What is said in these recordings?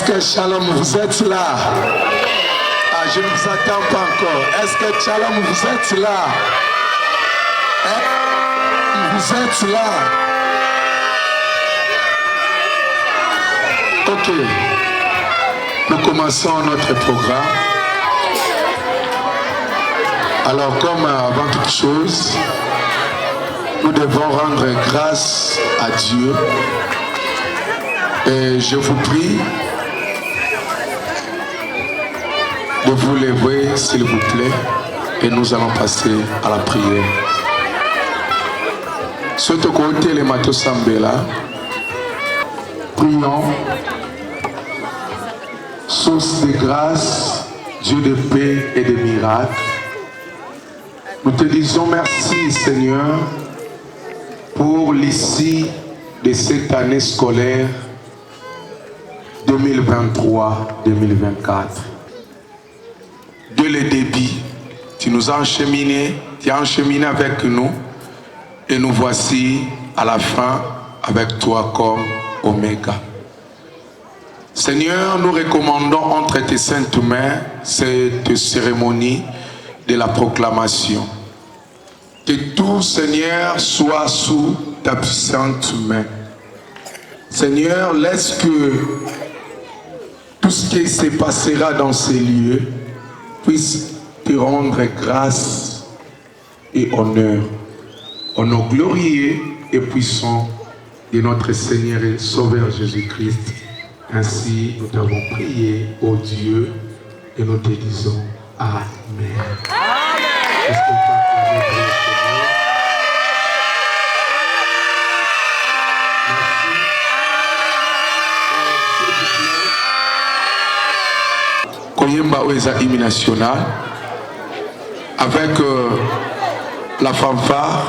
que Shalom, vous êtes là? Ah, je ne vous attends pas encore. Est-ce que Shalom, vous êtes là? Vous êtes là? Ok. Nous commençons notre programme. Alors, comme avant toute chose, nous devons rendre grâce à Dieu. Et je vous prie de vous lever, s'il vous plaît, et nous allons passer à la prière. Ce côté les Matosambela, prions. Source de grâce, Dieu de paix et de miracles. Nous te disons merci, Seigneur, pour l'issue de cette année scolaire 2023-2024. Dès le début, tu nous as enchaminés, tu as encheminé avec nous, et nous voici à la fin avec toi comme Oméga. Seigneur, nous recommandons entre tes saintes mains cette cérémonie de la proclamation. Que tout, Seigneur, soit sous ta puissante main. Seigneur, laisse que tout ce qui se passera dans ces lieux puisse te rendre grâce et honneur. Au nom glorieux et puissant de notre Seigneur et Sauveur Jésus-Christ. Ainsi, nous t'avons prié, ô Dieu, et nous te disons Amen. Est-ce qu'on peut acclamer pour le Seigneur? Merci. Koyemba Oeza hymne national avec la fanfare.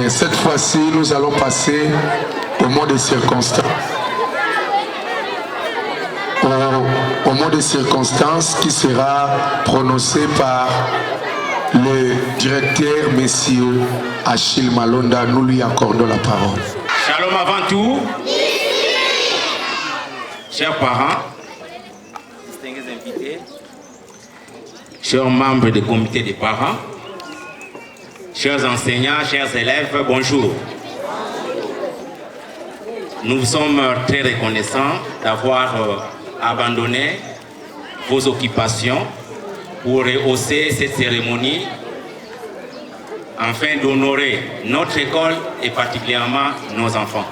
Cette fois-ci, nous allons passer au mot de circonstance. Au mot de circonstance qui sera prononcé par le directeur, Monsieur Achille Malonda. Nous lui accordons la parole. Shalom avant tout. Chers parents, distingués invités, chers membres du comité des parents, chers enseignants, chers élèves, bonjour. Nous sommes très reconnaissants d'avoir abandonné vos occupations pour rehausser cette cérémonie afin d'honorer notre école et particulièrement nos enfants.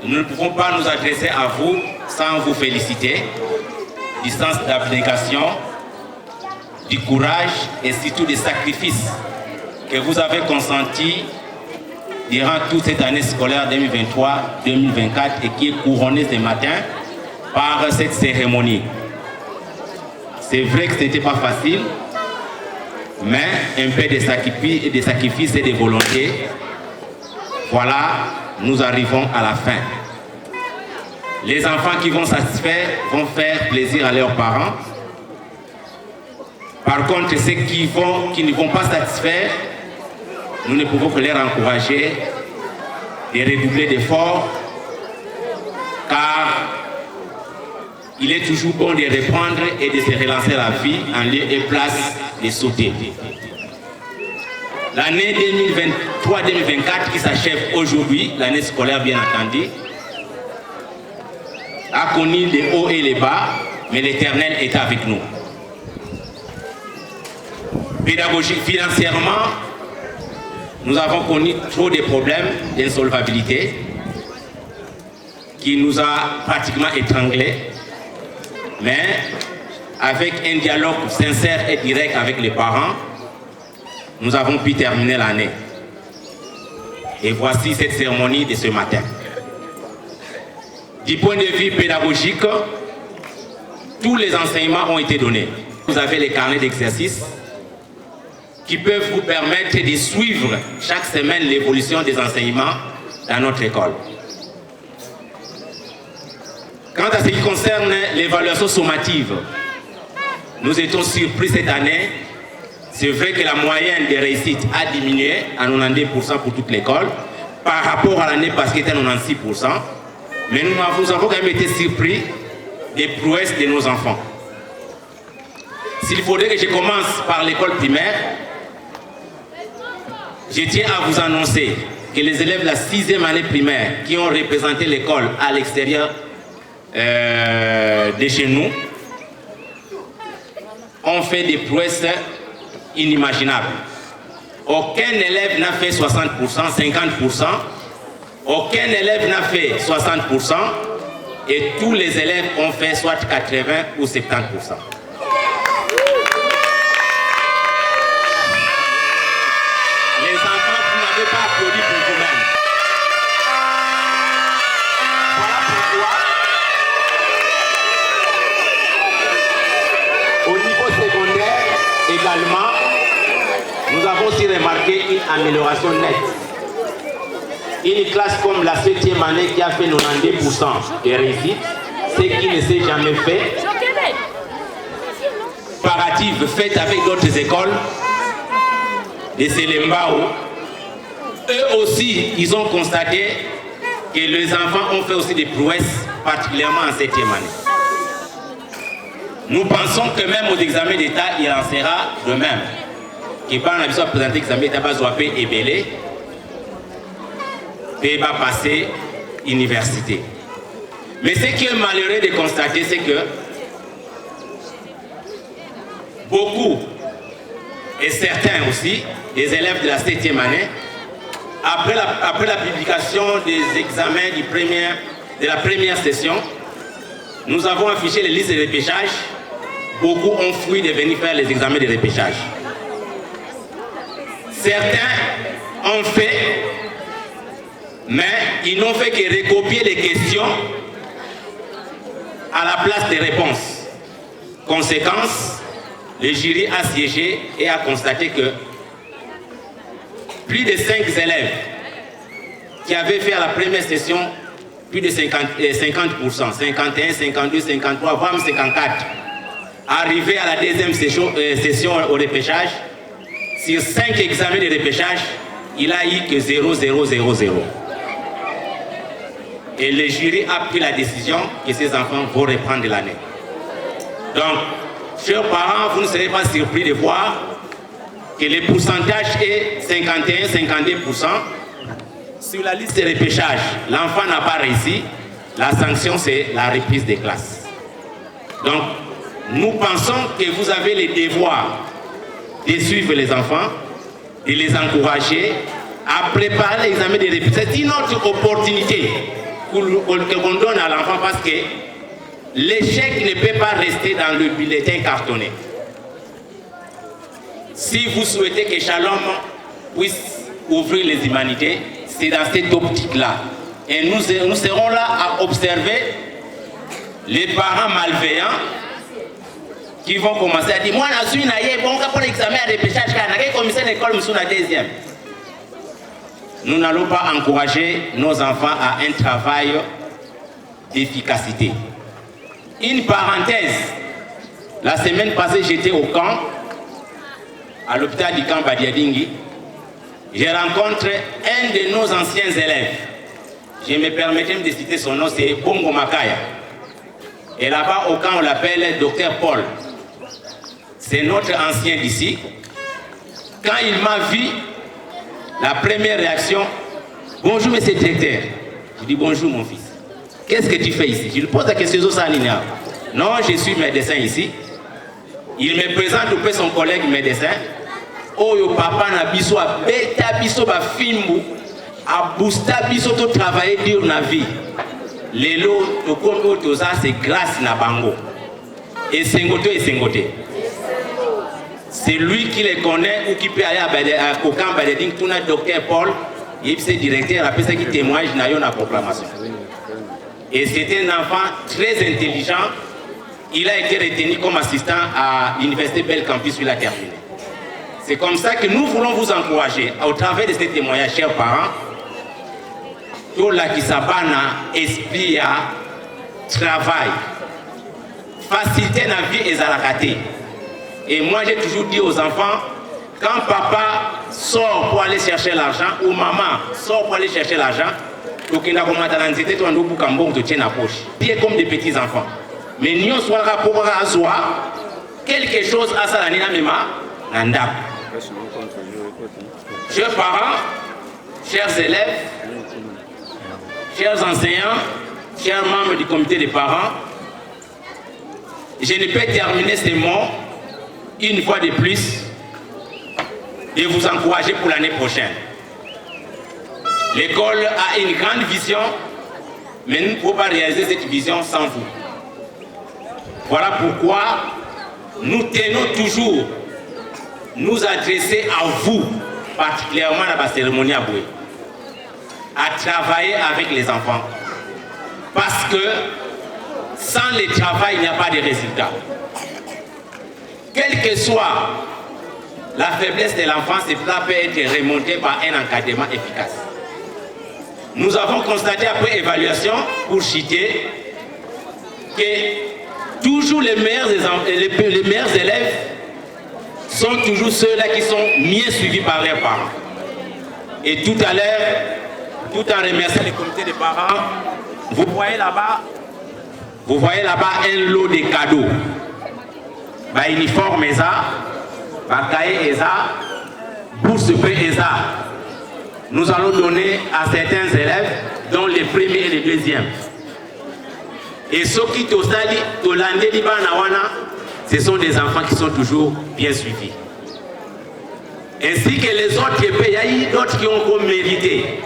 Nous ne pouvons pas nous adresser à vous sans vous féliciter du sens d'abnégation, du courage et surtout des sacrifices que vous avez consentis durant toute cette année scolaire 2023-2024 et qui est couronnée ce matin par cette cérémonie. C'est vrai que ce n'était pas facile, mais un peu de sacrifices et de volonté. Voilà, nous arrivons à la fin. Les enfants qui vont satisfaire vont faire plaisir à leurs parents. Par contre, ceux qui ne vont pas satisfaire, nous ne pouvons que les encourager de redoubler d'efforts, car il est toujours bon de reprendre et de se relancer la vie en lieu et place de sauter. L'année 2023-2024 qui s'achève aujourd'hui, l'année scolaire bien entendu, a connu les hauts et les bas, mais l'Éternel est avec nous. Pédagogique, financièrement, nous avons connu trop de problèmes d'insolvabilité qui nous a pratiquement étranglés, mais avec un dialogue sincère et direct avec les parents, nous avons pu terminer l'année. Et voici cette cérémonie de ce matin. Du point de vue pédagogique, tous les enseignements ont été donnés. Vous avez les carnets d'exercice qui peuvent vous permettre de suivre chaque semaine l'évolution des enseignements dans notre école. Quant à ce qui concerne l'évaluation sommative, nous étions surpris cette année. C'est vrai que la moyenne de réussite a diminué à 92% pour toute l'école par rapport à l'année passée qui était à 96%. Mais nous avons quand même été surpris des prouesses de nos enfants. S'il faudrait que je commence par l'école primaire, je tiens à vous annoncer que les élèves de la 6e année primaire qui ont représenté l'école à l'extérieur de chez nous ont fait des prouesses inimaginables. Aucun élève n'a fait 60%, 50%. Aucun élève n'a fait 60% et tous les élèves ont fait soit 80 ou 70%. Les enfants, vous n'avez pas applaudi pour vous-même. Voilà pourquoi, au niveau secondaire également, nous avons aussi remarqué une amélioration nette. Une classe comme la 7e année qui a fait 92% de réussite, ce qui ne s'est jamais fait. Comparative faite avec d'autres écoles, de Selembao, eux aussi, ils ont constaté que les enfants ont fait aussi des prouesses, particulièrement en 7e année. Nous pensons que même aux examens d'État, il en sera de même. Qui va présenter l'examen d'État Bazoapé et Bélé, et va passer université. Mais ce qui est malheureux de constater, c'est que beaucoup, et certains aussi, des élèves de la 7e année, après la publication des examens de la première session, nous avons affiché les listes de repêchage. Beaucoup ont fui de venir faire les examens de repêchage. Certains ont fait, mais ils n'ont fait que recopier les questions à la place des réponses. Conséquence, le jury a siégé et a constaté que plus de 5 élèves qui avaient fait à la première session plus de 50%, 51, 52, 53, voire 54, arrivés à la deuxième session au repêchage, sur 5 examens de repêchage, il a eu que 0, 0, 0, 0. Et le jury a pris la décision que ces enfants vont reprendre l'année. Donc, chers parents, vous ne serez pas surpris de voir que le pourcentage est 51-52%. Sur la liste de repêchage, l'enfant n'a pas réussi. La sanction, c'est la reprise des classes. Donc, nous pensons que vous avez le devoir de suivre les enfants, de les encourager à préparer l'examen de reprise. C'est une autre opportunité qu'on donne à l'enfant parce que l'échec ne peut pas rester dans le bulletin cartonné. Si vous souhaitez que Shalom puisse ouvrir les humanités, c'est dans cette optique-là. Et nous serons là à observer les parents malveillants qui vont commencer à dire « Moi, je suis bon, pour l'examen à repêchage, je suis commissaire d'école, je suis la deuxième. » Nous n'allons pas encourager nos enfants à un travail d'efficacité. Une parenthèse, la semaine passée, j'étais au camp, à l'hôpital du camp Badiadingi. J'ai rencontré un de nos anciens élèves. Je me permettais de citer son nom, c'est Bongo Makaya. Et là-bas, au camp, on l'appelle Dr Paul. C'est notre ancien d'ici. Quand il m'a vu, la première réaction, bonjour monsieur le directeur. Je dis bonjour mon fils. Qu'est-ce que tu fais ici? Je lui pose la question aux Salina. Non, je suis médecin ici. Il me présente auprès de son collègue médecin. Oh, yo papa na biso a beta biso ba fimbu a boosta biso to travailler dur na vie. Lelo to comme to ça c'est grâce na bango. Et Sengote. C'est lui qui les connaît ou qui peut aller à Kokan Baleding pour notre docteur Paul. Il est directeur, après ça qui témoigne dans la proclamation. Et c'était un enfant très intelligent. Il a été retenu comme assistant à l'université Belle Campus où il a terminé. C'est comme ça que nous voulons vous encourager, au travers de ces témoignages, chers parents, tout la qui s'abana, esprit à travail, faciliter la vie et la rater. Et moi j'ai toujours dit aux enfants, quand papa sort pour aller chercher l'argent, ou maman sort pour aller chercher l'argent, il a comme des petits enfants. Mais nous sommes rapport à soi, quelque chose à ça, nanda. Chers parents, chers élèves, chers enseignants, chers membres du comité des parents, je ne peux terminer ces mots une fois de plus et vous encourager pour l'année prochaine. L'école a une grande vision, mais nous ne pouvons pas réaliser cette vision sans vous. Voilà pourquoi nous tenons toujours nous adresser à vous, particulièrement dans la cérémonie à Boué, à travailler avec les enfants. Parce que sans le travail, il n'y a pas de résultat. Quelle que soit la faiblesse de l'enfant, cela peut être remonté par un encadrement efficace. Nous avons constaté après évaluation, pour citer, que toujours les meilleurs élèves sont toujours ceux-là qui sont mieux suivis par leurs parents. Et tout à l'heure, tout en remerciant le comité des parents, vous voyez là-bas un lot de cadeaux. Bah, uniforme ESA, bah, cahier ESA, bourse P ESA. Nous allons donner à certains élèves, dont les premiers et les deuxièmes. Et ceux qui ce sont des enfants qui sont toujours bien suivis. Ainsi que les autres pays, d'autres qui ont mérité.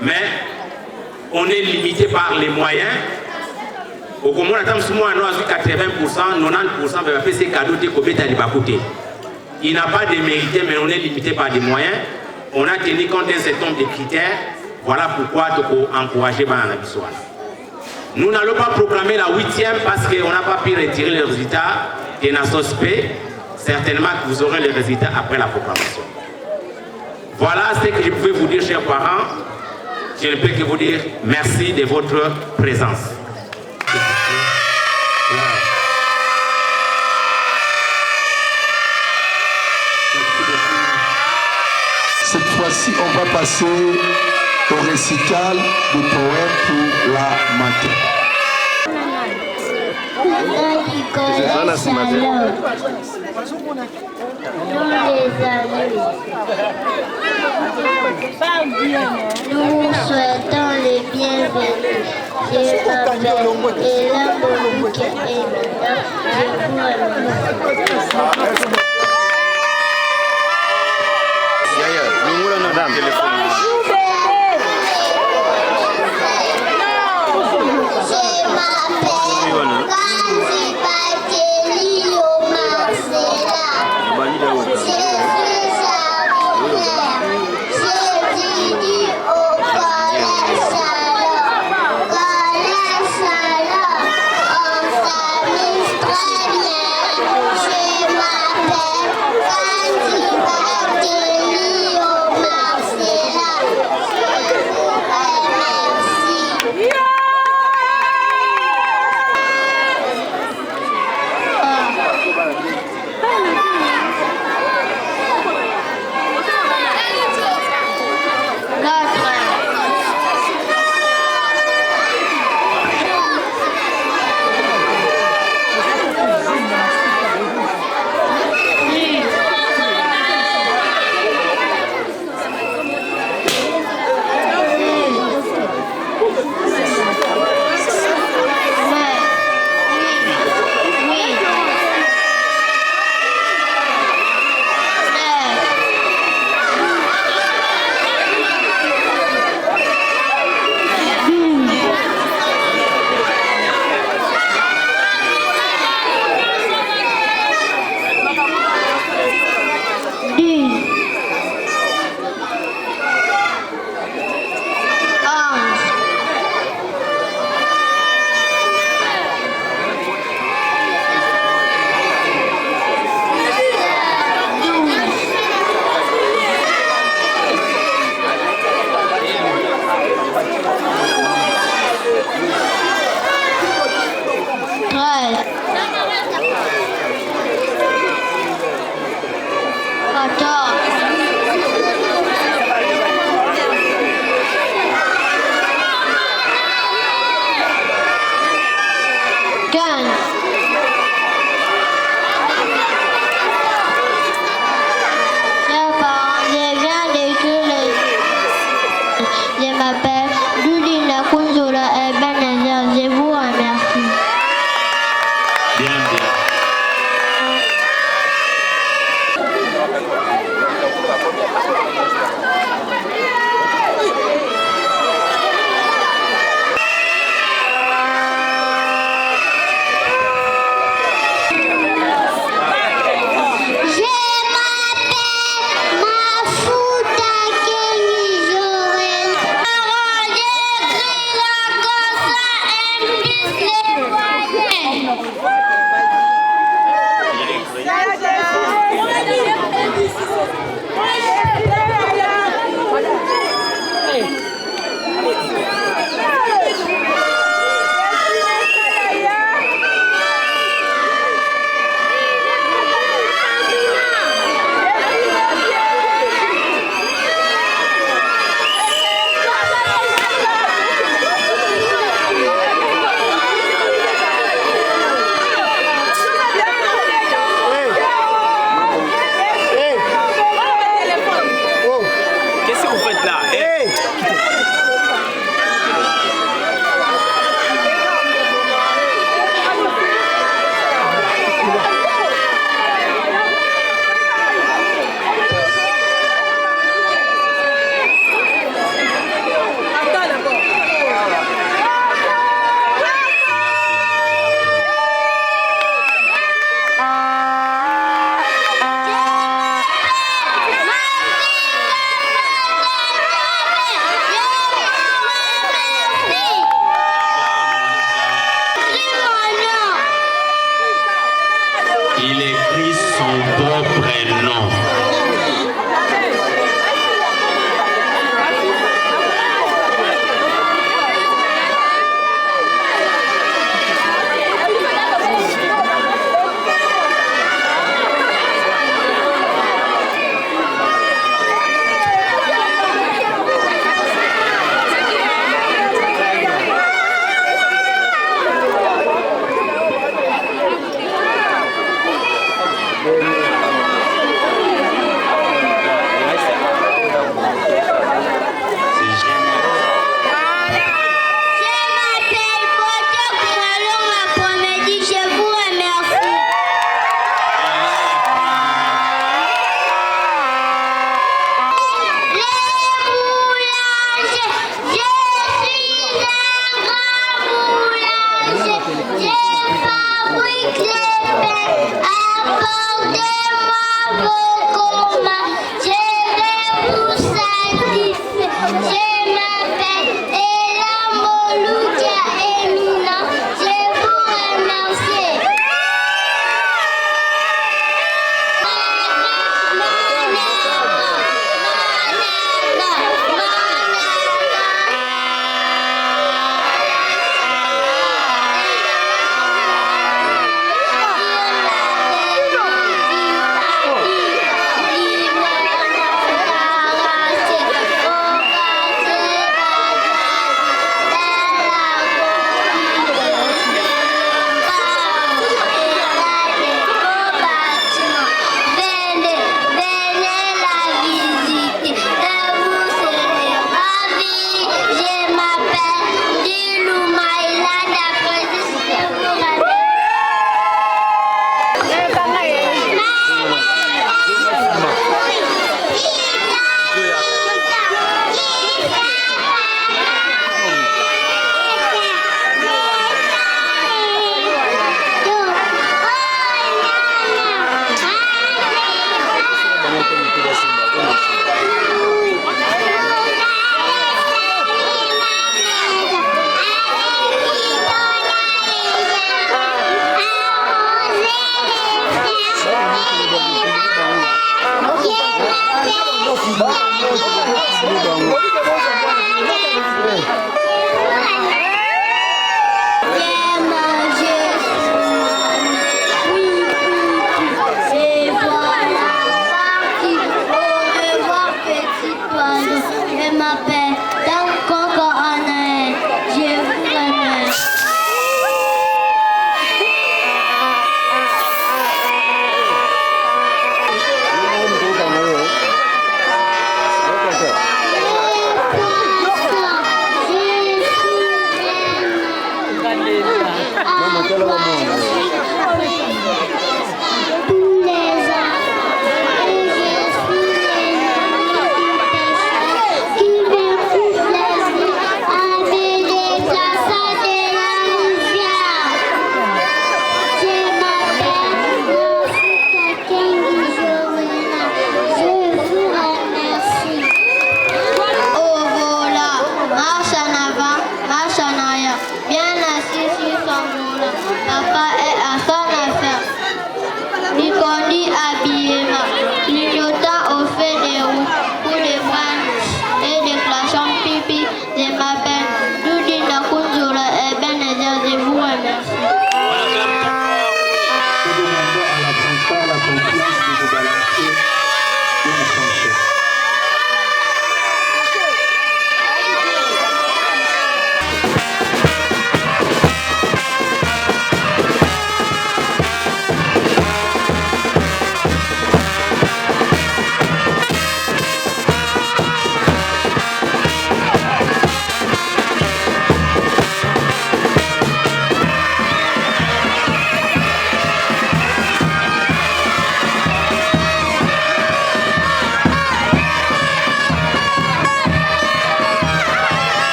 Mais on est limité par les moyens. Au moment où on attend 80%, 90%, on fait ces cadeaux de côté. Il n'a pas de mérité, mais on est limité par des moyens. On a tenu compte d'un certain nombre de critères. Voilà pourquoi il faut encourager Banana Bissoua. Nous n'allons pas proclamer la 8e parce qu'on n'a pas pu retirer les résultats et NASOSP. Certainement que vous aurez les résultats après la proclamation. Voilà ce que je pouvais vous dire, chers parents. Je ne peux que vous dire merci de votre présence. Cette fois-ci, on va passer au récital du poème pour la matin. Nous vous souhaitons les bienvenus. Je m'appelle Elan Bobouke Emina.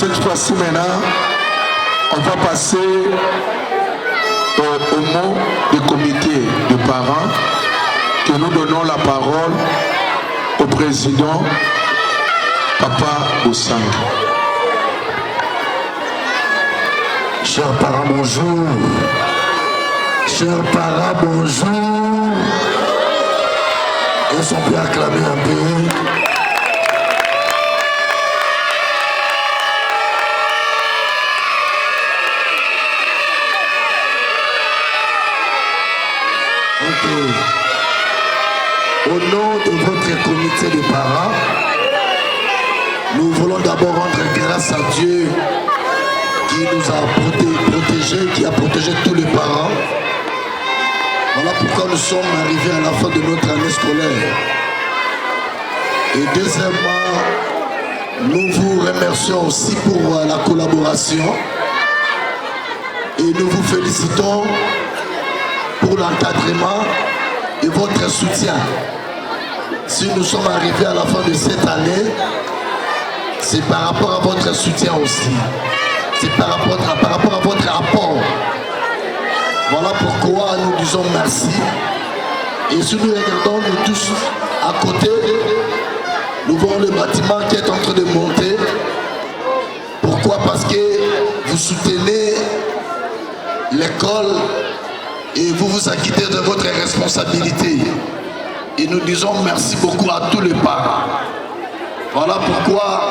Cette fois-ci maintenant, on va passer au mot du comité de parents que nous donnons la parole au président Papa Boussang. Chers parents, bonjour. Chers parents, bonjour. Est-ce qu'on peut acclamer un peu? Nous voulons d'abord rendre grâce à Dieu qui nous a protégés, qui a protégé tous les parents. Voilà pourquoi nous sommes arrivés à la fin de notre année scolaire. Et deuxièmement, nous vous remercions aussi pour la collaboration et nous vous félicitons pour l'encadrement et votre soutien. Si nous sommes arrivés à la fin de cette année, c'est par rapport à votre soutien aussi. C'est par rapport à votre apport. Voilà pourquoi nous disons merci. Et si nous regardons nous tous à côté, nous voyons le bâtiment qui est en train de monter. Pourquoi? Parce que vous soutenez l'école et vous vous acquittez de votre responsabilité. Et nous disons merci beaucoup à tous les parents. Voilà pourquoi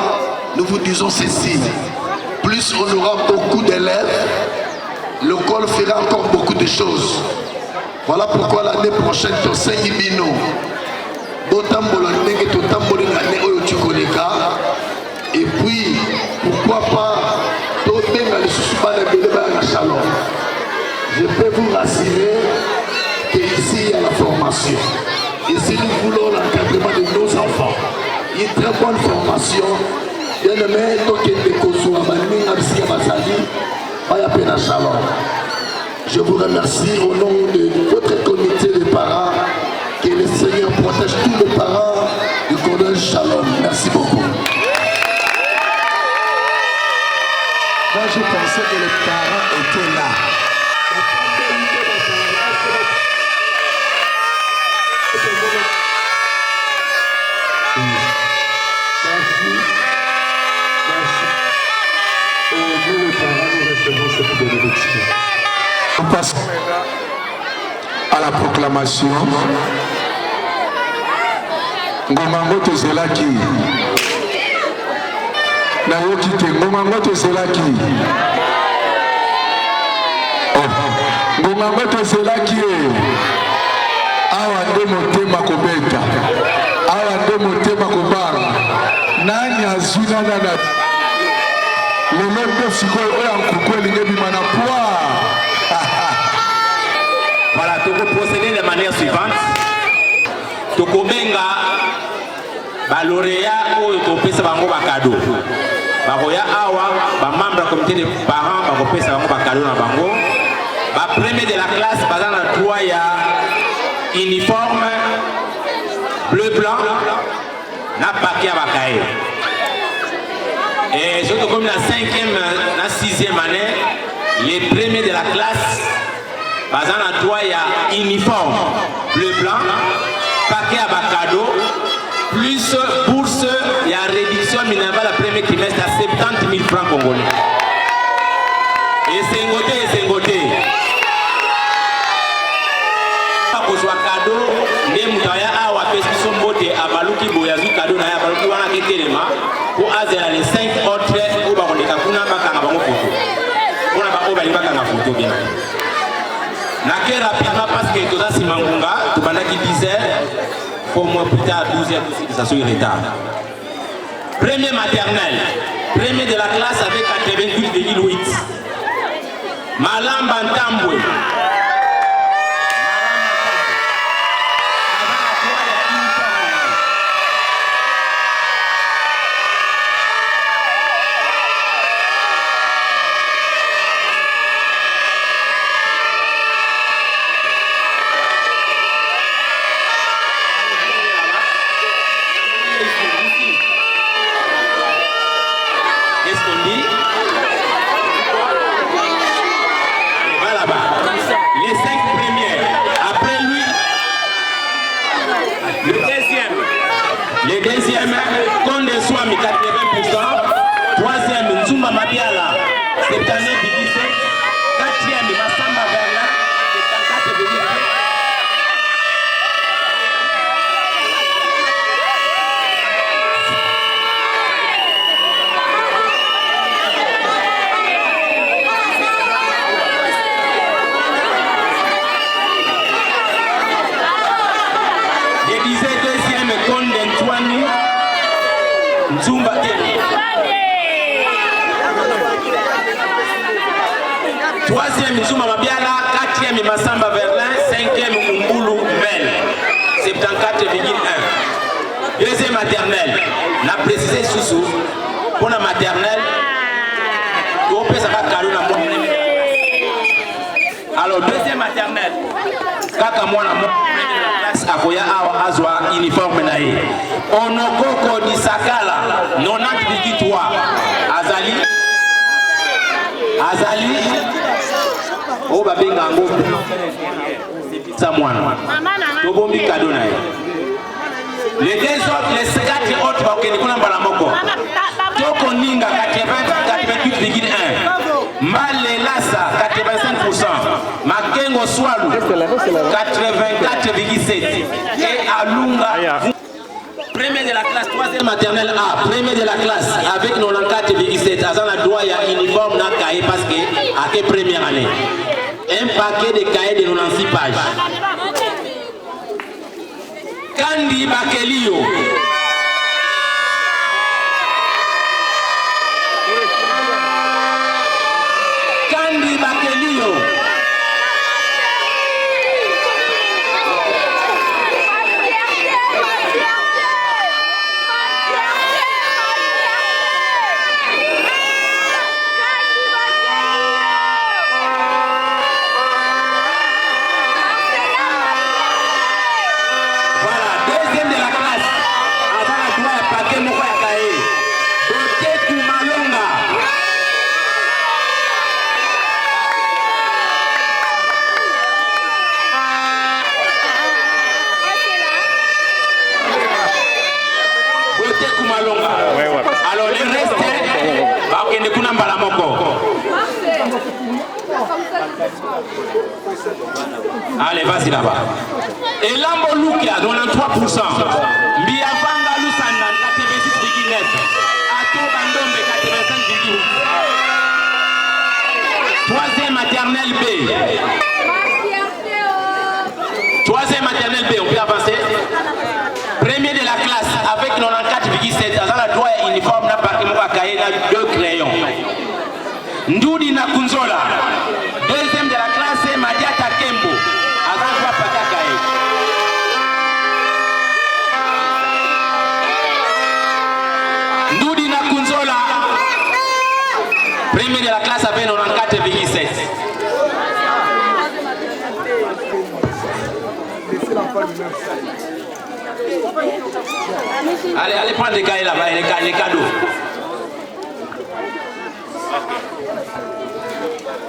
nous vous disons ceci. Plus on aura beaucoup d'élèves, l'école fera encore beaucoup de choses. Voilà pourquoi l'année prochaine, tu sais, Ibino, et puis, pourquoi pas, je peux vous rassurer qu'ici, il y a la formation. Et si nous voulons l'encadrement de nos enfants, une très bonne formation, je vous remercie au nom de votre comité de parents. Que le Seigneur protège tous les parents du collège Shalom. Merci beaucoup. Moi, je pensais que les parents étaient là. Merci. Et nous, les parents, nous recevons cette bénédiction. On passe à la proclamation. Ngomango tozelaki. Nayoki te ngomango tozelaki. Ngomango tozelaki. Awa nde motema kobeta. Awa nde motema kobanga. Nani azwina nana. Lelo nde sikoyo oyo nkuku elingi ebima na poids. Voilà, tu peux procéder de manière suivante. Tu kobenga ba lauréat ou tu pesa bango ba cadeau. Ba roya awa ba membre comité de parents ba pesa bango ba cadeau na bango. Ba premier de la classe bazana na droit ya uniforme bleu blanc na paquet ba cahier. Et surtout comme la 5e, la 6e année, les premiers de la classe, bazana droit ya uniforme bleu blanc, paquet à bacado, plus bourse, il y a réduction minimale la premier trimestre à 70 000 francs congolais. Et c'est ngoté. Pas que soit cadeau, les moutaya a ou pesi son beauté à baluki boyazu cadeau na ya baluki wana ketelema pour azela les 5 autres ou ba ondeka kuna bakanga bango photo. On a ba o ba libaka na photo bien. Naqué rapidement parce que tout ça c'est mangunga, tout pendant qui disait pour moi plus tard 12h tout ça sur retard. Premier maternel, premier de la classe avec 88,8. Malamba Ntambwe. Le deuxième, Konde Swami 80%. Troisième, Nzumba Mabiala, cette année 17. Quatrième, Massamba Bernard, 74,7. Je disais deuxième, Konde Ntwani, Nzumba. Troisième Nzumba Mabiala, quatrième Massamba Verlin, cinquième Mumbulu Mel, 74,1. Deuxième maternelle, n'a précisé sous pour la maternelle, ça va caler la moitié. Alors deuxième maternelle, kaka mwana classe akoya awa azwa uniforme na ye. Onokoko di Sakala 90,3. Azali o babenga ngo sa mwana. Tobombi cadeau na ye. Les deux autres, les 4 autres bakeni kuna mbala moko. Toko Ninga 88,1. Malelasa 85%. Makengo Swalu 84,7. Et Alunga, premier de la classe, troisième maternelle A, premier de la classe avec 94,7. Azan la droit ya uniforme na cahier parce que à quelle première année. Un paquet de cahiers de 96 pages. Kandi Bakelio. Kandi Bakelio. Alors le reste, allez, vas-y là-bas. Et Lambo Lukia, 93%. Biafanga Lusana, 86,9. Ato Bandombe, 85,8. Troisième maternelle B. Troisième maternelle B, on peut avancer. Premier de la classe avec 94,7. Dans la droit uniforme, n'a pas cahier, 2 crayons. Ndudi na Kunzola. Deuxième de la classe, Madiata Kembo. Avant de Patakae. Ndudi na Kunzola. Premier de la classe avec 94,7. Allez prendre les cahiers là-bas, les cadeaux.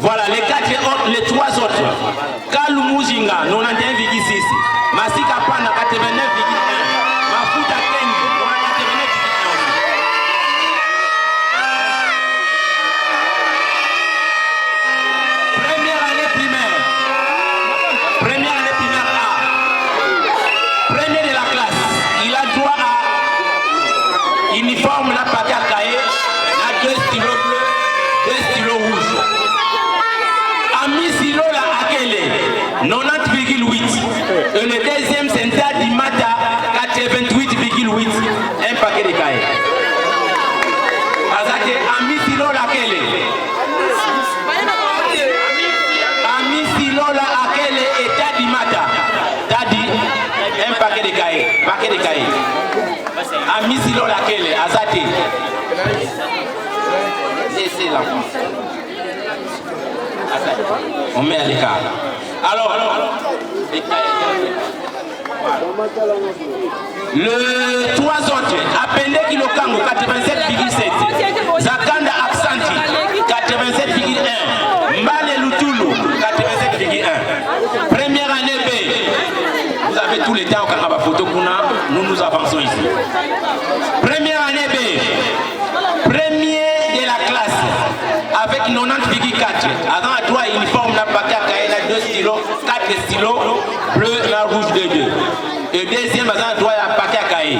Voilà, les 4 autres, les 3 autres. Kalu Muzinga, 91,6. Masika Pana, 89,1. Mafuta Kendi, 89,1. Première année primaire. Première année primaire A. Premier de la classe. Il a droit à uniforme, la paquet à cahier, à 2 stylos bleus, 2 stylos rouges. Ami Silola Akele, 90,8. Et le deuxième, c'est Dimata, 88,8. Un paquet de cahiers. Azake, Ami Silola Akele. Ami Silola Akele et Tadimata. Tadi, un paquet de cahiers. Paquet de cahiers. Ami Silola Akele, Azate. C'est l'enfant. On met à l'écart. Alors, le 3 autres, Apende Kilokango, 87,7. Zakanda Aksanti, 87,1. Mbale Lutulu, 87,1. Première année B. Vous avez tout le temps au Kanaba Photo Kuna, nous avançons ici. Première année B. Premier de la classe avec 90,4. Avant à droite uniforme, n'a pas qu'à 2 stylos, 4 stylos, bleu, la rouge de 2. Et deuxième, avant à droite, n'a pas qu'à cahier.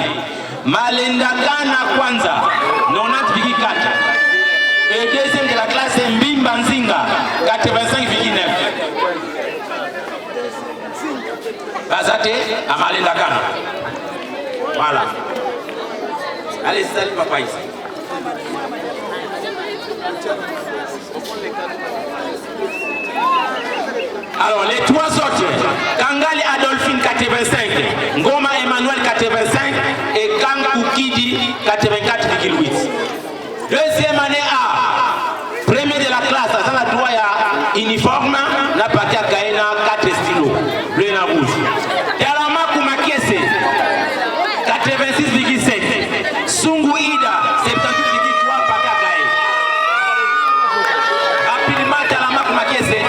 Malendakana Kwanza, 90,4. Et deuxième de la classe, c'est Mbimba Nzinga, 85,9. Bazate à Malendakana. Voilà. Allez, salut papa ici. Alors, les trois autres, Kangali Adolphine 85, Ngoma Emmanuel 85 et Kang Koukidi 84,8. Deuxième année A, premier de la classe, dans la droite, il y a uniforme, la partie à Kaina, 4 stylos, bleu et rouge. Yalama Koumakiese, 86,7. Sungu Ida, 78,3, partie à Kaina. Rapidement, Yalama Koumakiese.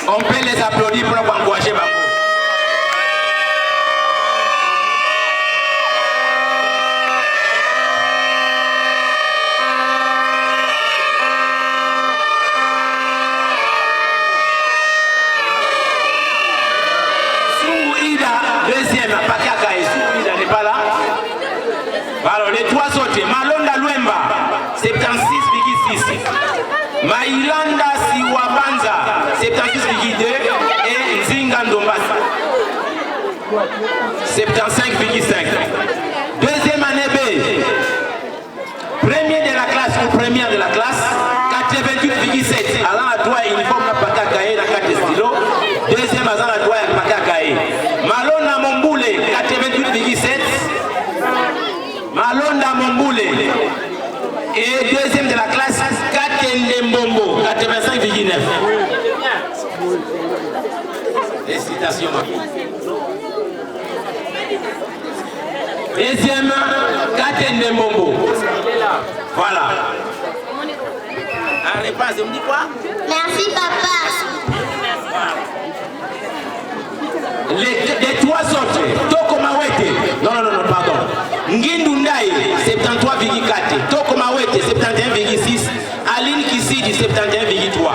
On peut les applaudir pour encourager Bango. Sungu Ida, deuxième, Pakaka et Sungu Ida n'est pas là. Alors les trois autres, Malonda Luemba, 76,6. Mailanda Siwabanza, 76,2 et Nzinga Ndombasa, 75,5. Deuxième année B, premier de la classe ou première de la classe, 88,7. Allant à toi, uniforme na Pakakae na 4 stylos. Deuxième à la toi, Pakakae. Malonda Momboule, 88,7. Malonda Momboule. Et deuxième de la classe, Katende Mbombo, 85,9. Félicitations, ma fille. Deuxième, Katende Mbombo. Voilà. La réponse, on me dit quoi? Merci, papa. Les trois autres, Toko Mawete, non, pardon. Ngindundai, 73,4. Toko Mawete, 71,6. Aline Kissidi, 71,3.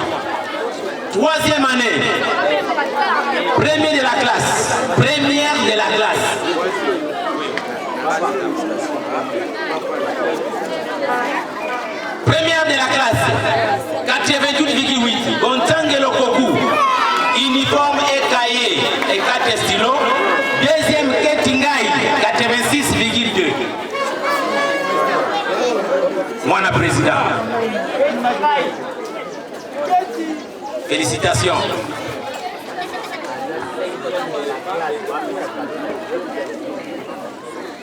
Troisième année, premier de la classe. Première de la classe. Première de la classe, 88,8. Gontangelo Koku, uniforme et cahier et 4 stylos. Deuxième, Ketingai, 86,2. Moi, le président. Félicitations.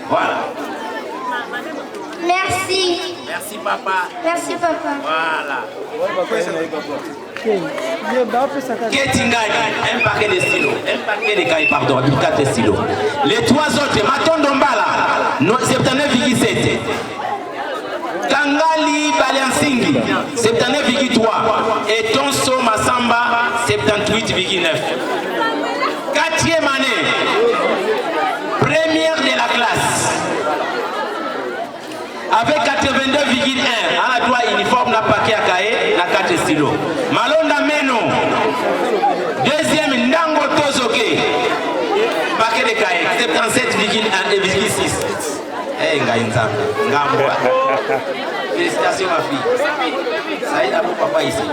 Voilà. Merci. Merci, papa. Merci, papa. Voilà. Ketingai, un paquet de stylos. Un paquet de cahiers, pardon, 4 stylos. Les trois autres, Matondo Mbala, 79,7. Kangali Baliansingi, 79,3. Et Tonso Massamba, 78,9. Quatrième année, première de la classe. Avec 82,1. À la droite, uniforme, la paquet à cahier, la 4 stylos. Malonda Meno, deuxième, Ndango Tozoke, paquet de cahier, 77,1 et 6. Eh, Ngambo. Félicitations, ma fille. Ça aide à mon papa ici.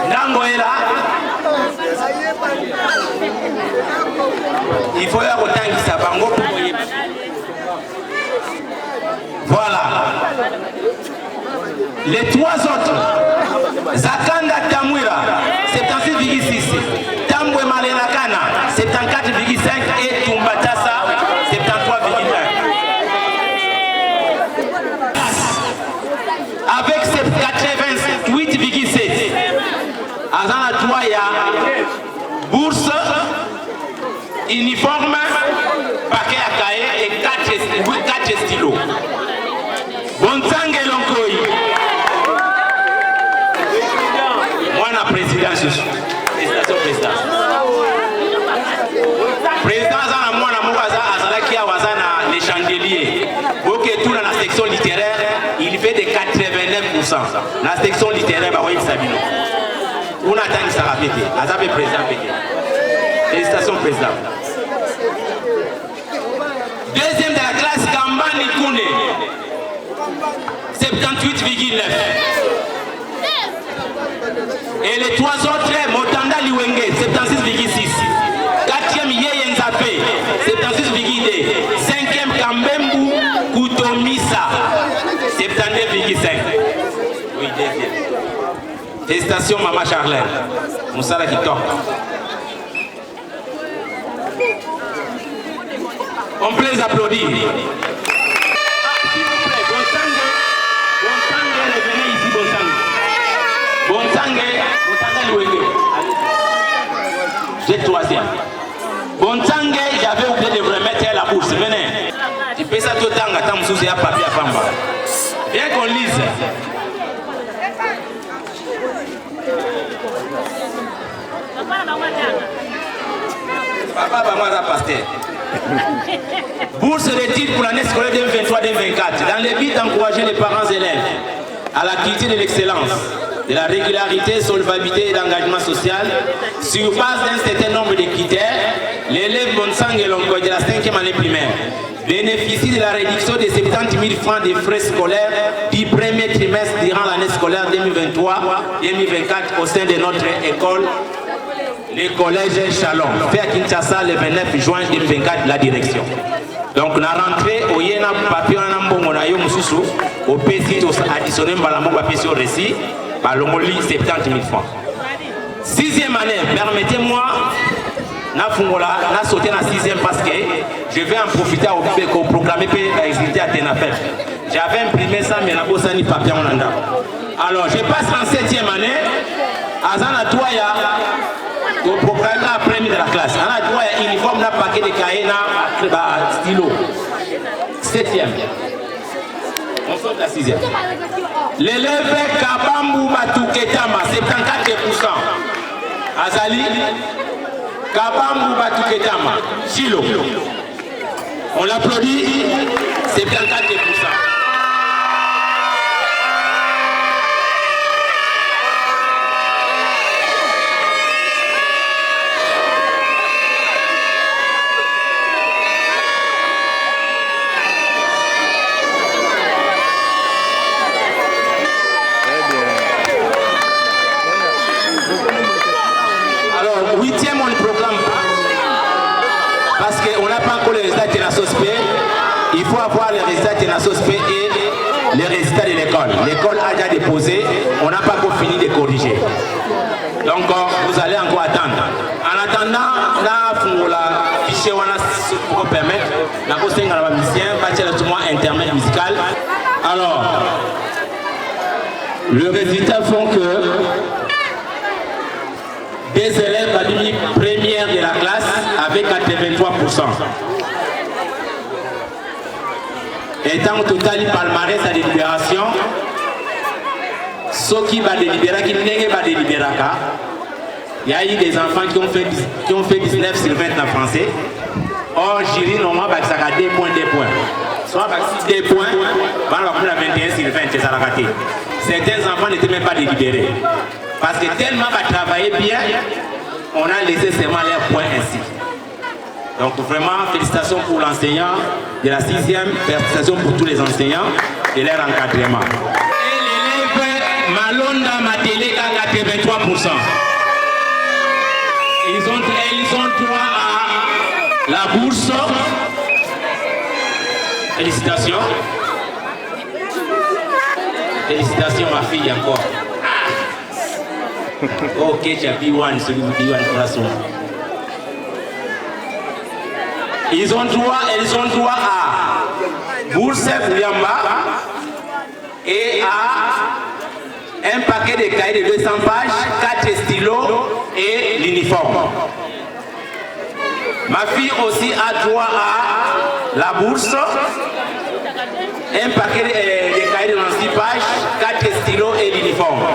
Ndango est là. Il faut y avoir autant qui s'abango pour voyer. Voilà. Les trois autres, Zakanda Tamwira, 76,6. Tambwe Malenakana, 74,5 et Tumbatasa, 73,1. Avec 88,7. Azana toi, il y a bourse, uniforme, paquet à cahier et 4 stylos. Bontangue Lonkoi. Moi, la présidence, félicitations, président. Président, moi, les chandeliers. Ok, tout dans la section littéraire, il fait de 89%. La section littéraire, bah oui, Sabino. On attend que ça va péter. Azabé président pété. Félicitations, président. Deuxième de la classe, Kambani Koune. 78,9. Et les trois autres, Motanda Liwenge, 76,6. Quatrième, Yeye Nzapé, 76,2. Cinquième, Kambembu Koutomisa, 72,5. Oui, deuxième. Félicitations, Maman Charlène. Moussala qui toque. On peut les applaudir. J'ai troisième. Bontangue, j'avais oublié de vous remettre à la bourse. Venez. Tu fais ça tout le temps, attends, je à papier à Pamba. Viens qu'on lise. Papa, maman, pasteur. Bourse de titre pour l'année scolaire 2023-2024. Dans le but d'encourager les parents élèves à la qualité de l'excellence, de la régularité, solvabilité et d'engagement social, sur base d'un certain nombre de critères, l'élève Bonsang et Longoy de la 5e année primaire bénéficie de la réduction de 70 000 francs de frais scolaires du premier trimestre durant l'année scolaire 2023-2024 au sein de notre école, le collège Chalon, fait à Kinshasa le 29 juin 2024, la direction. Donc, on a rentré au Yéna papier en Ambongo na yo mususu au PC additionnel Balambo papier sur récit. Balomoli 70 000 francs. 6e année, permettez-moi, na sauté na 6e parce que je vais en profiter pour proclamer que la résultat à Tenafel. J'avais imprimé ça, mais la bosse ni papier en anda. Alors, je passe en 7e année. Azana Toya, pour proclamer la première de la classe. Azana Toya, uniforme, na paquet de cahiers, na stylo. 7e. On saute la 6e. L'élève Kabambu Batuketama, 74%. Azali, Kabambu Batuketama, Chilo. On l'applaudit, 74%. Il faut avoir les résultats de la SOSPE et les résultats de l'école. L'école a déjà déposé, on n'a pas encore fini de corriger. Donc vous allez encore attendre. En attendant, là, la fichier pour permettre la conseil à la musicien, bâtir le tournoi intermède musical. Alors, le résultat font que des élèves à demi première de la classe avec 83%. Étant au total palmarès à délibération, ceux qui va délibérer, qui n'est pas délibérer, il y a eu des enfants qui ont fait 19 sur 20 en français. Or, jury, normalement, ça a 2 points, 2 points. Soit 2 points, on va prendre 21 sur 20, ça a raté. Certains enfants n'étaient même pas délibérés. Parce que tellement va travailler bien, on a laissé seulement leurs points ainsi. Donc vraiment, félicitations pour l'enseignant de la 6e, félicitations pour tous les enseignants et leur encadrement. Et l'élève Malonda Mateleka, 83%. Ils ont droit à la bourse. Félicitations. Félicitations ma fille encore. Ok, tu as vu one, celui qui dit one façon. Elles ont droit à bourse Bouyamba et à un paquet de cahiers de 200 pages, 4 stylos et l'uniforme. Ma fille aussi a droit à la bourse, un paquet de cahiers de 96 pages, 4 stylos et l'uniforme.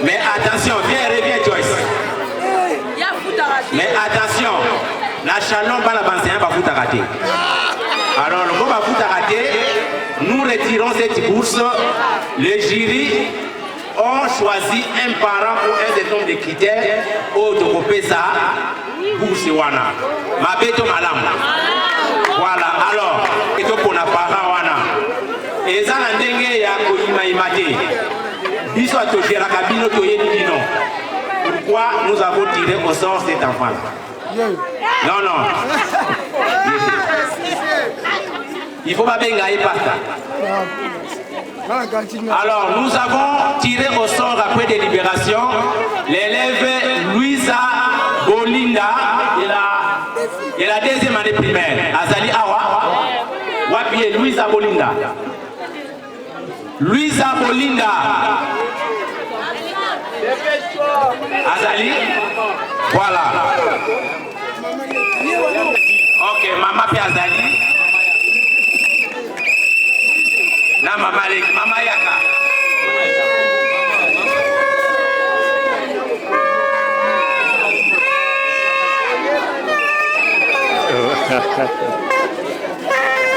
Mais attention, reviens Joyce. Mais attention. La Chalon va l'enseignant va foutre à rater. Alors le mot va foutre à rater, nous retirons cette bourse. Les jurys ont choisi un parent pour un certain nombre de critères au de ça bourse wana. Ma beto malam. Voilà. Alors, c'est pour la parent wana. Et ça l'endenge ya maté. Biso a touché la cabine, pourquoi nous avons tiré au sort cet enfant-là? Non, non. Il faut pas bengailler par ça. Alors, nous avons tiré au sort après délibération l'élève Louisa Bolinda de la deuxième année primaire. Azali Awa. Wapi Louisa Bolinda. Louisa Bolinda. Azali. Voilà. Ok, maman fait Azali. Na maman Yaka.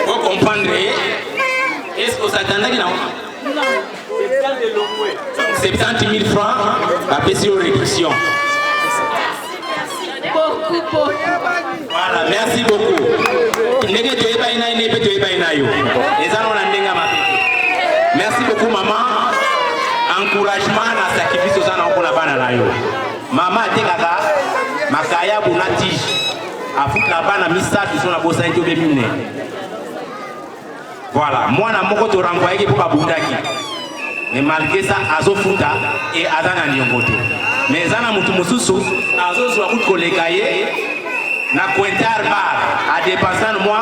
Vous comprendrez. Est-ce que vous attendez qu'il y a 70 000 francs à payer aux réductions. Voilà, merci beaucoup. Merci beaucoup, maman. Encouragement à sacrifice aux enfants pour la banane. Maman a dit que Makaya Bounati a foutu la banane missa sur la bossa et tout le monde. Voilà, moi, je suis en train de renvoyer pour Babundaki. Mais malgré ça, Azo Futa et Adana Nyongote. Mais Zana Mutumususu, Azo Zouakout Kolekaye, na Quentar Bar, a dépensé de moi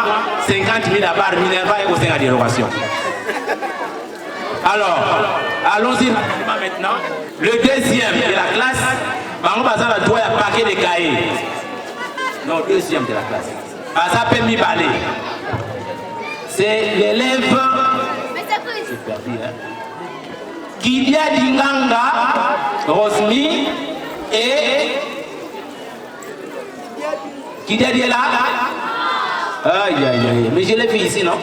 50 000 à bar Minerva et au sein de la dérogation. Alors, allons-y maintenant. Le deuxième de la classe, Bango Bazar a droit à paquet de cahiers. Non, deuxième de la classe. Bazar Pemi Balé. C'est l'élève Kidia Dinganga, Rosmi et Kidia Diela. Aïe aïe aïe, mais je l'ai vu ici, non?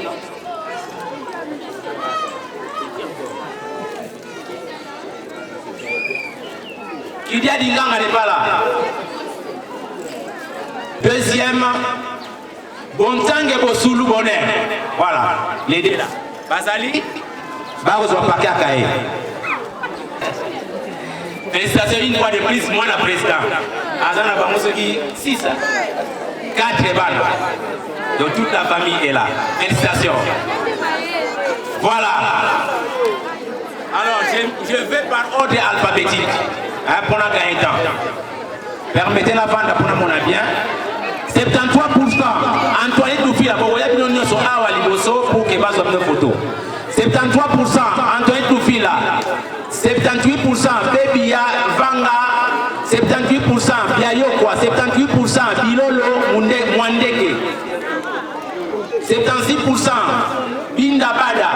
Kidia Dinganga n'est pas là. Deuxième, Bontangue Bosoulou Bonnet. Voilà, les deux là. Basali, Barozo Pakakae. Félicitations une fois de plus, moi la présidente. Azana Bamosoki, 6, 4 balles. Donc toute la famille est là. Félicitations. Voilà. Alors, je vais par ordre alphabétique. Pour la gagner temps. Permettez la vente pour mon bien. 73%. Antoinette Loufila, vous voyez bien nous sommes à Waliboso pour que vous ayez une photo. 73%. Antoinette Loufila. 78%. Bébia Vanga. 78%. Biayokwa. 78%. Bilolo Mwandeke. 76%. Binda Bada.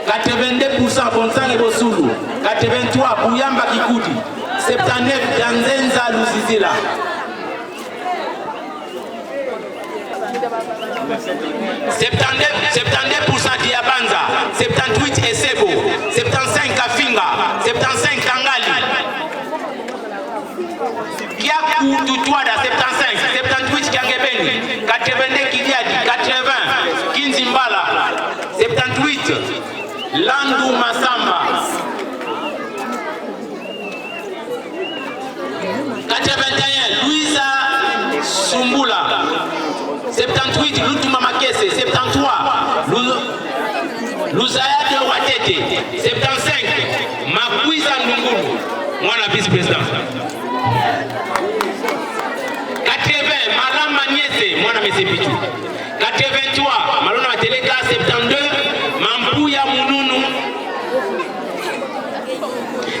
82% Bonsang et Bosoulou. 83 Bouyamba Kikoudi. 79 Janzenza Lusizila. 72% Diabanza, 78 Esebo, 75 Kafinga, 75 Kangali, Kiakou Tutouada, 75, 78 Kiangebeni, 82 Kiliadi, 80 Kinzimbala, 78 Landou Massamba, 81 Louisa Sumbula, 78 Lutuma Makese, 73 Louzaya de Watete, 75 Makouiza Ndungulu, moi la vice-présidente. 80 Malama Niese, moi la Messepitu. 83 Malona Mateleka, 72 Mampouya Mounounou.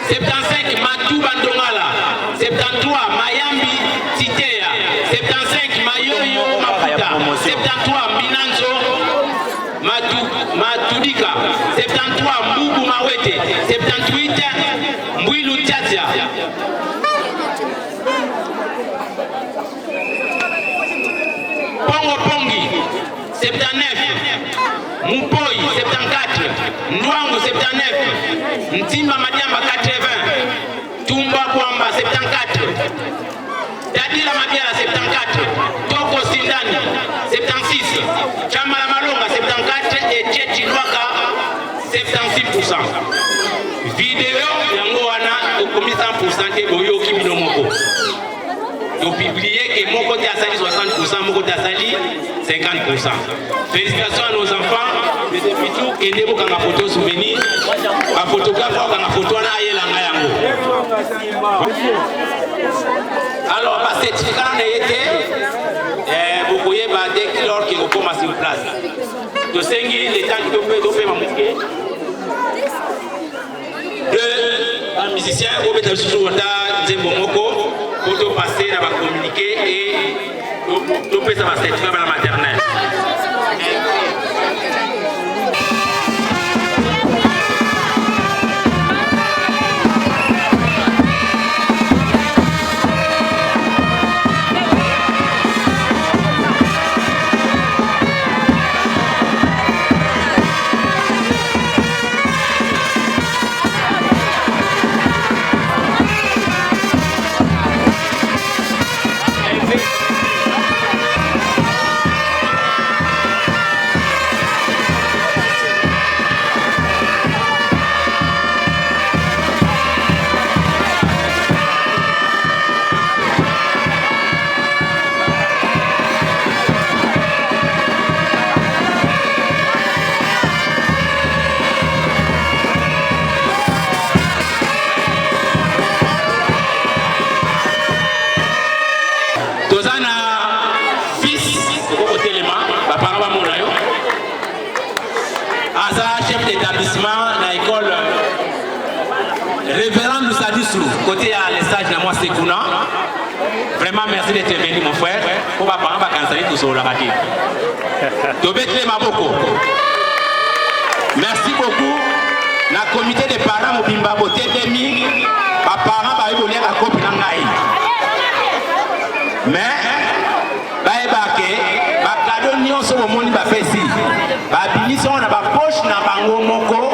75 Matou Bandongala, 73 Mayambi Titea, 75 Mayoyo Maputa, 73 Minanzo Matudika, 73 Mbubu Mawete, 78 Mwilu Tchatia. Pongo Pongi, 79 Mupoi, 74 Ndwangu, 79 Ntimba Madiamba, 80 Tumba Kwamba, 74 Dadila Madiala, 74 Toko Sindani, 76 Chamala Malonga, 74 et Tchechi Nwaka, 76%. Vidéo, yango wana, okomi 100% ke boyo kibino moko. Donc publié que mon côté a sali 60%, mon côté a sali 50%. Félicitations à nos enfants. Mais depuis tout, que nous avons une photo souvenir. La photographe a une photo à yango. Alors, parce que certificat en été, vous voyez, dès lors que vous commencez sur place. De 5 000, les temps que vous pouvez m'amouquer. Deux musiciens, vous mettez sur le Zembomoko. Pour passer, on va communiquer et nous pouvons faire certificat dans la maternelle. Côté à l'estage de moi Sekouna, vraiment merci d'être venu mon frère. Pour ma parent va canceller tout sur la bâtisse. Merci beaucoup. La comité des parents au Bimba Boté Demi, ma parent va y venir à copie d'Angaï. Mais, bah cadeau ni on se monde va faire si. Bah bini on a ba poche na bango moko.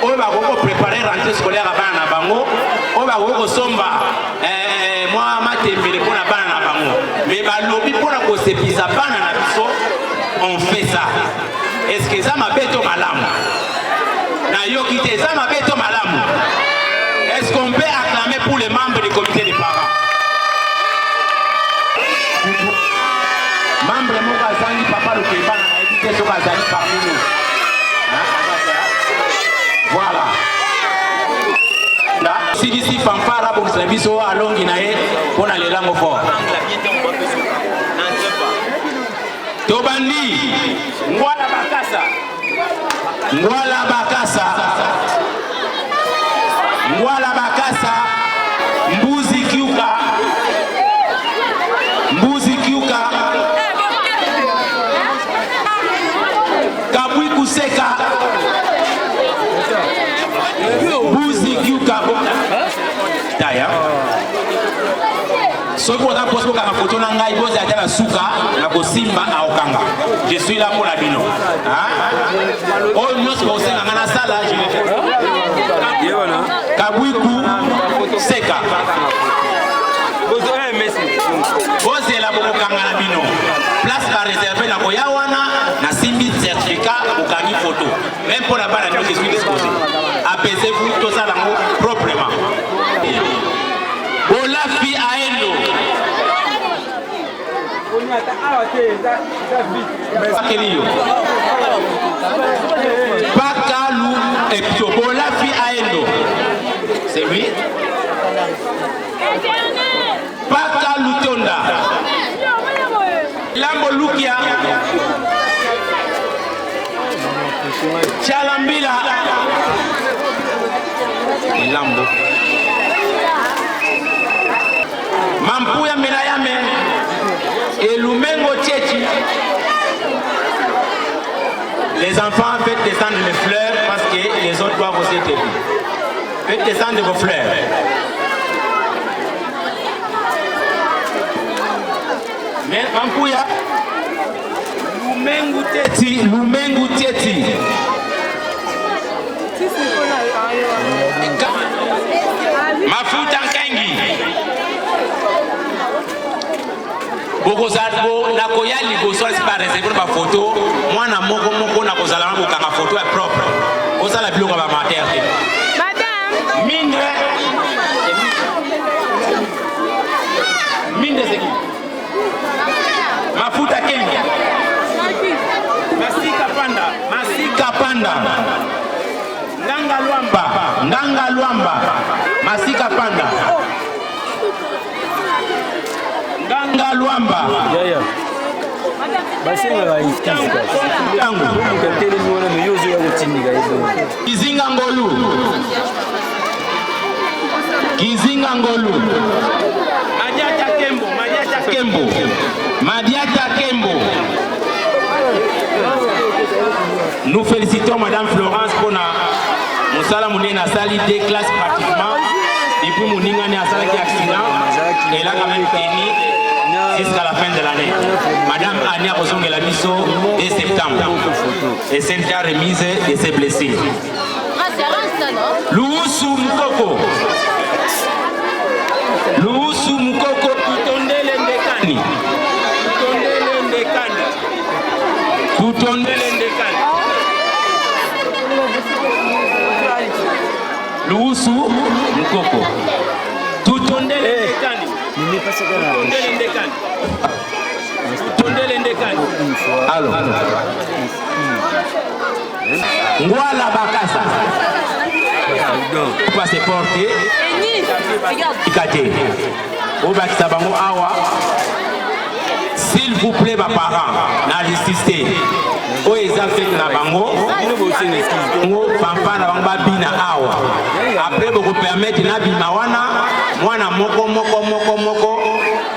On va préparer rentrée scolaire avant na bango. On va somba moi matembele pour na bana na bango mais ba lobi pour na kosepisa bana na biso on fait ça. Est-ce que ça mabeto malamu na yo kite ça mabeto malamu? Est-ce qu'on peut acclamer pour les membres du comité des parents? Membre moko azangi papa le keba na éviter so bazali parmi nous. Voilà. Si d'ici fanfara pour service au alongi nae on a les langues fort. Tobandi Ngwala Bakasa. Ngwala Bakasa. Ngwala Bakasa. Mbuzi Kiuka. Mbuzi Kiuka. Kabwi Kuseka. Mbuzi Kiuka. Daya. Ce qu'on a posé comme photo nanga iboze atela suka na kosimba aokanga. Je suis là pour la bino. Hein? Oh nous sommes na na sala je vais faire. Kabwiku seka. Bozo merci. Bozo la boko kanga na bino. Place va réserver na koyawana na simbi certificat okangi photo. Même pour la bana je suis disposé. Apaisez-vous tout ça lango proprement. Olafi Aendo. Pakalou et Pio. Olafi Aendo. C'est lui. Pakalou Tonda. Lambo Lukia. Chalambila. Lambo. Mampuya Melayame et Lumengo Tchéchi. Les enfants, faites descendre les fleurs parce que les autres doivent aussi être vus. Faites descendre vos fleurs. Mais Mampuya Lumengo Tchéchi. Lumengo Tchéchi. Mafuta Nkangi. Bokozalbo na koya liboso c'est pas réservé pour ma photo. Moi na moko na kozala na kokanga photo est propre. Ozala Panda. Nganga Luamba. Masika Panda. Nganga Luamba. Kizinga Ngolu. Madiata Kembo. Nous félicitons Madame Florence pour Moussala Mounena Sali des classes pratiquement. Depuis Mouningane a Sali qui accident. Et là quand même fini jusqu'à la fin de l'année. Madame Ania Rosong et la Misso dès septembre. Et c'est déjà remise de ses blessures. Loussou Mukoko. Tutondele Ndekani. Loussou Mukoko. Tutondele Ndekani. Alors. Ngwala Bakasa. Pas se porter. Ikate. Obakisa bango awa. S'il vous plaît, mes parents, n'a l'assister. O ezafet na bango. Ngo pampa na bango bina awa. Après beaucoup permettre na bimawana, mwana moko.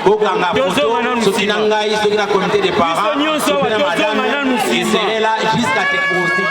Bokanga poto, soki na ngai, soki na comité des parents, soki na madame, et c'est là jusqu'à te poster.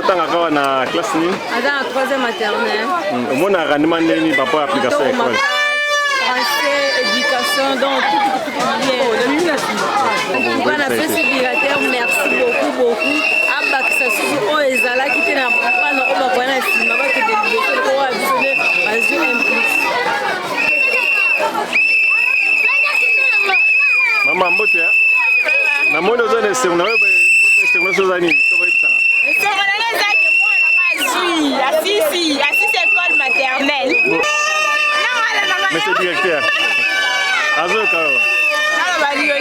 atanga kawa na classe ni? Dans la 3e maternelle. Mon rendement n'est pas pour application à l'école. Français, éducation, donc tout bien. On a fait ce directeur, merci beaucoup. Ça se oh ezala qui était na papa na oba kwa na sima ba ke de ko wa bisone bazo implique. Mama mbote na mono zone seuna we seuna sozani to ba ipsanga. Seuna na zaki mwana ngazui assisi école maternelle. Mais c'est directeur. Azo kao.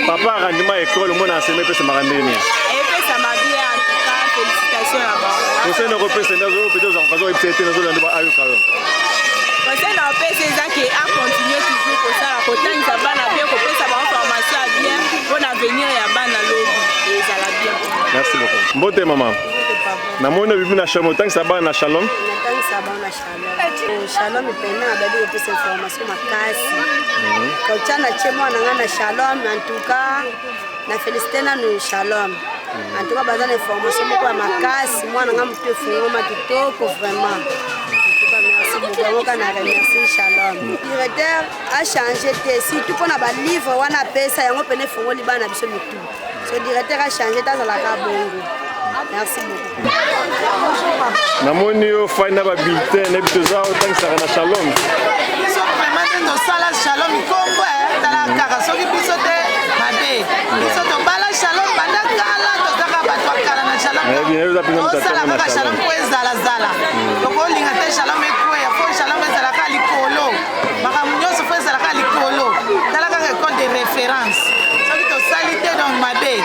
Papa rendement école mona enseigner pe se marandeni. Conseil européen, c'est nous peut-être en faisant peut-être nous allons à Yukaro. Conseil européen, c'est ça qui a continué toujours pour ça. Quand on a bien compris ça va en formation bien pour l'avenir et à ban à l'eau et ça l'a bien. Merci beaucoup. Bonne maman. Na mona bibi na shalom tant ça ba na shalom. Tant ça ba na shalom. Shalom ipena abali pour cette formation makasi. Quand tu as chemo na shalom en tout cas na féliciter na nous shalom. En tout cas, dans les formations, je suis makasi, moi, je suis vraiment merci beaucoup, merci Shalom. Le directeur a changé, si tu prends un livre, on a payé ça, on peut faire un liban. Le directeur a changé dans la bongo. Merci beaucoup. Namoni yo faina ba bulletin na bitoza autant ça na Shalom. Biso vraiment dans sala Shalom kombo dans la carasso qui biso te mabe. Biso to bala Shalom banda kala to zaka batwa kala na Shalom. Bien vous appelez notre Sala ba Shalom ko ezala zala. Donc on linga te Shalom ko ya fo Shalom ezala ka likolo. Maka munyoso fo ezala ka likolo. Dans la école de référence. So ki to salité donc mabe.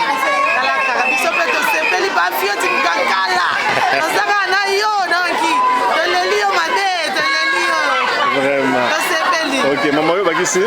Dans la carasso biso pe to sepeli ba fio ti kankala. Ozaka na yo donc to le lio mabe to le lio. Vraiment. Ok, maman, vous êtes ici?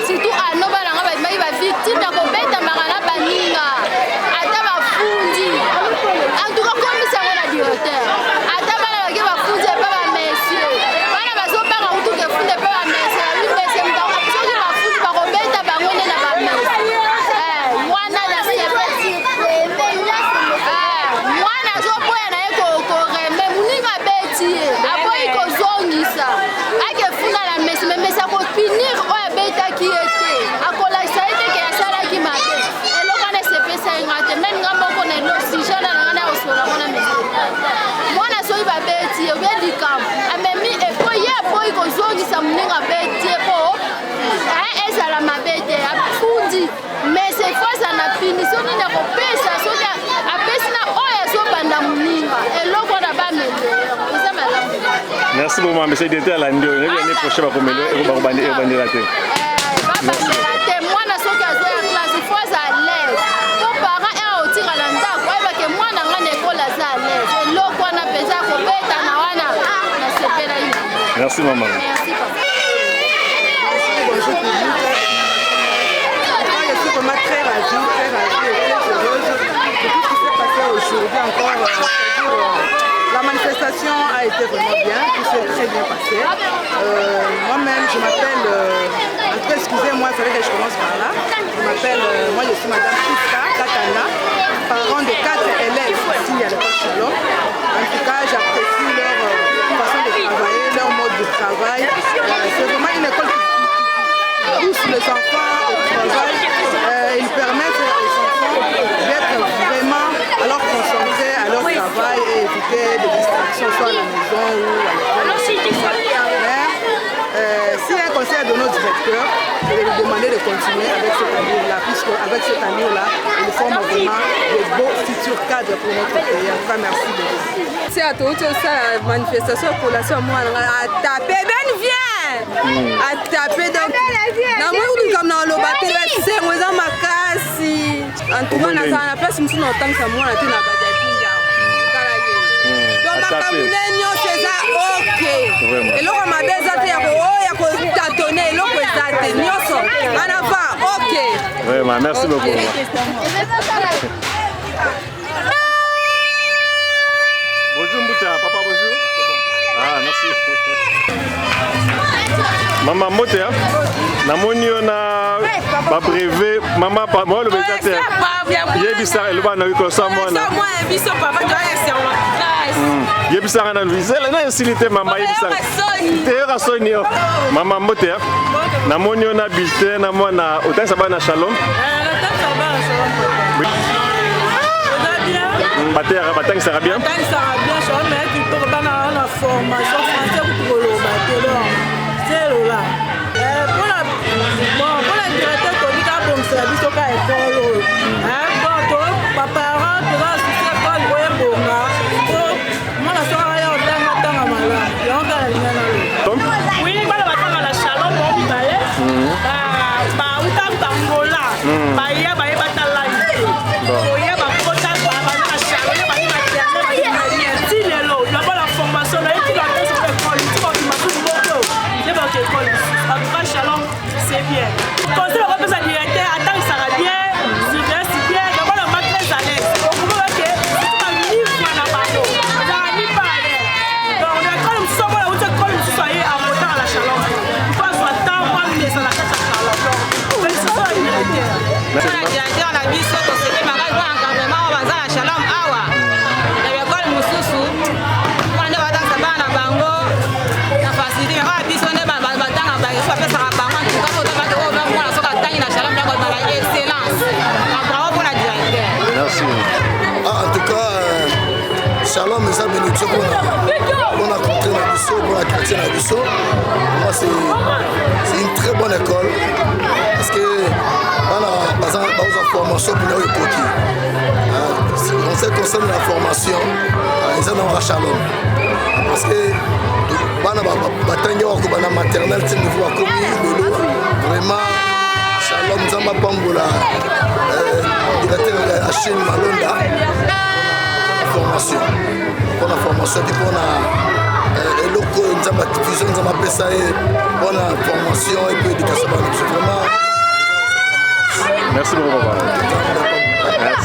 Surtout à nos parents, ils sont victimes de la baninga. En tout cas, comme ça, on a directeur. Mais c'est fois ça n'a fini, si on a coupé ça, si on a baissé na oya so banda muninga, et l'autre on a pas merci beaucoup, monsieur le directeur Landio. L'année prochaine, on va commémorer et on va bandir la tête. Moi, je suis à classe, il faut à l'aise. Mon parent est au tir à l'endroit, que moi, je suis à l'école à l'aise. Et l'autre, on a besoin de merci, maman. Merci, papa. Je suis vraiment très ravie et très heureuse de tout ce qui s'est passé aujourd'hui encore. La manifestation a été vraiment bien, tout s'est très bien passé. Moi-même, je m'appelle, en tout cas, excusez-moi, il fallait que je commence par là. Je m'appelle, moi je suis Madame Priska Katana, parent de 4 élèves ici à l'école Shalom. En tout cas, j'apprécie leur façon de travailler, leur mode de travail. C'est vraiment une école qui pousse les enfants au travail. Ils permettent aux enfants d'être vraiment alors concentrés à leur travail et éviter des distractions soit à la maison ou à l'école. Si un conseil à donner au directeur, je vais lui demander de continuer avec cette année-là, puisque avec cette année-là, il forme vraiment de beaux futurs cadres pour notre pays. En tout cas, merci beaucoup. C'est à tout ça, la manifestation pour la somme, à taper, ben viens! À taper, donc, comme dans le bateau, c'est moi, ma casse. En tout cas, on a la place, nous sommes en tant que moi, on a tout la bataille. En avant, ok. Vraiment, merci beaucoup. Bonjour Mbouta, papa bonjour. Ah, merci. Maman Motea, namoni na ba brevet, maman pa moi le bétateur. Yebisa le ba na ko sa moi na. Moi biso papa doit rester en classe. Yebisa na visela na silité maman yebisa. Tera sonio. Maman Motea, namoni na bulletin na moi na autant ça ba na Shalom. Batang ça va bien. Batang ça va bien, je remets du tour dans la formation française pour le batteur. C'est là. Pour la directeur Tony Kabom, c'est la biso ka école. Bon, papa rentre dans ce école pour un bon gars. Moi la soirée on tanga mala. On va aller. Oui, voilà batang à la Shalom on va aller. Ba uta tangola. Ba ya batala. C'est bien. Quand on va faire directeur, attends, ça va bien, c'est bien, d'abord le match très à l'aise. Donc, vous voyez que c'est un livre qu'on a pas d'eau. On a un livre à l'aise. Donc, on a quand même ça, voilà, où tu as soyez en montant à la Shalom. Il faut soit temps, moi, mais ça la casse à Shalom. Donc, c'est ça le directeur. La directeur, la vie, c'est que c'est des bagages pour l'encadrement, on va à la Shalom, awa. L'école Moussoussou, on est dans sa banque à Bango, la facilité, mais on a dit qu'on est dans la banque à Bango, il faut faire ça à Bango. Merci. Ah, en tout cas, Shalom, mes amis, nous sommes on a rencontré la Bissau, on a quartier la Bissau. Moi, c'est une très bonne école parce que on a formation pour nous époquer. En ce qui concerne la formation, ils ont un Shalom parce que bana batanga wako bana maternelle c'est niveau à commis lolo vraiment Shalom Zamba Pambola directeur Achille Malonda pour la formation puis pour la eloko Nzamba division Nzamba pesa pour la formation et puis éducation c'est vraiment merci beaucoup papa. Merci.